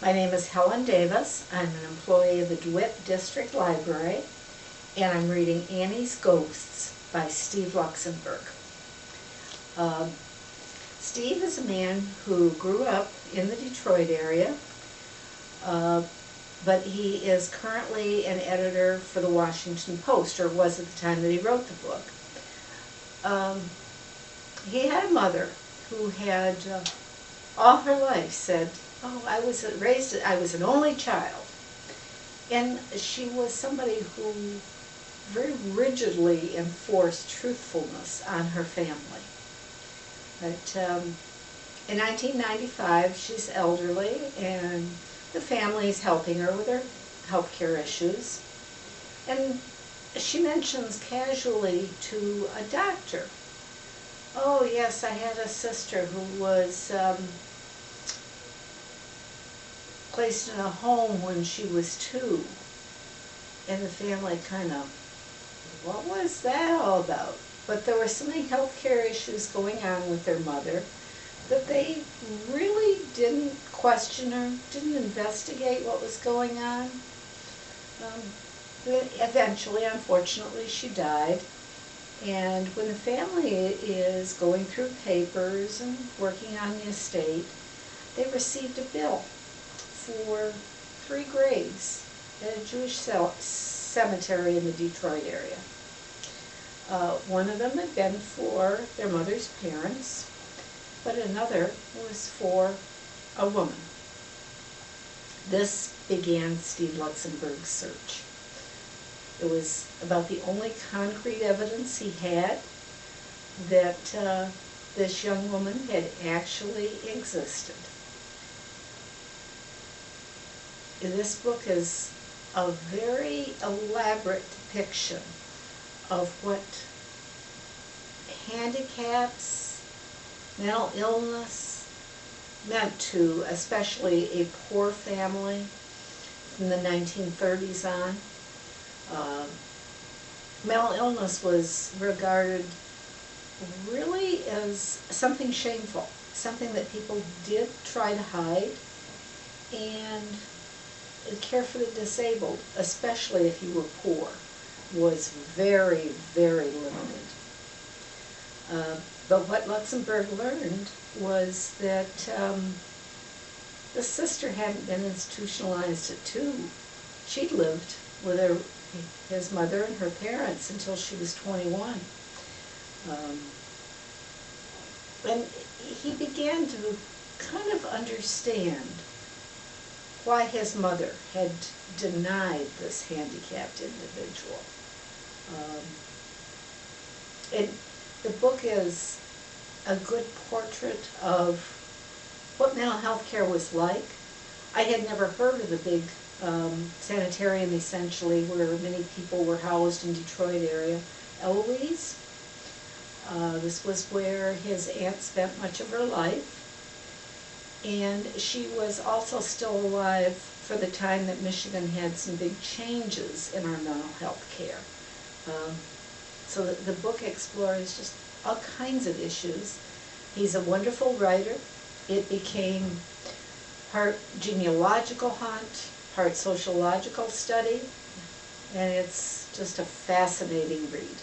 My name is Helen Davis. I'm an employee of the DeWitt District Library, and I'm reading Annie's Ghosts by Steve Luxenberg. Steve is a man who grew up in the Detroit area, but he is currently an editor for the Washington Post, or was at the time that he wrote the book. He had a mother who had all her life said, "Oh, I was an only child," and she was somebody who very rigidly enforced truthfulness on her family. But in 1995, she's elderly, and the family's helping her with her health care issues. And she mentions casually to a doctor, "Oh yes, I had a sister who was placed in a home when she was 2. And the family kind of, what was that all about? But there were so many health care issues going on with their mother that they really didn't question her, didn't investigate what was going on. Eventually, unfortunately, she died. And when the family is going through papers and working on the estate, they received a bill for 3 graves at a Jewish cemetery in the Detroit area. One of them had been for their mother's parents, but another was for a woman. This began Steve Luxenberg's search. It was about the only concrete evidence he had that this young woman had actually existed. This book is a very elaborate depiction of what handicaps, mental illness meant to especially a poor family from the 1930s on. Mental illness was regarded really as something shameful, something that people did try to hide, and care for the disabled, especially if you were poor, was very, very limited. But what Luxenberg learned was that the sister hadn't been institutionalized at 2. She'd lived with his mother and her parents until she was 21. And he began to kind of understand why his mother had denied this handicapped individual. The book is a good portrait of what mental health care was like. I had never heard of the big sanitarium, essentially, where many people were housed in Detroit area, Eloise. This was where his aunt spent much of her life. And she was also still alive for the time that Michigan had some big changes in our mental health care. So the book explores just all kinds of issues. He's a wonderful writer. It became part genealogical hunt, part sociological study, and it's just a fascinating read.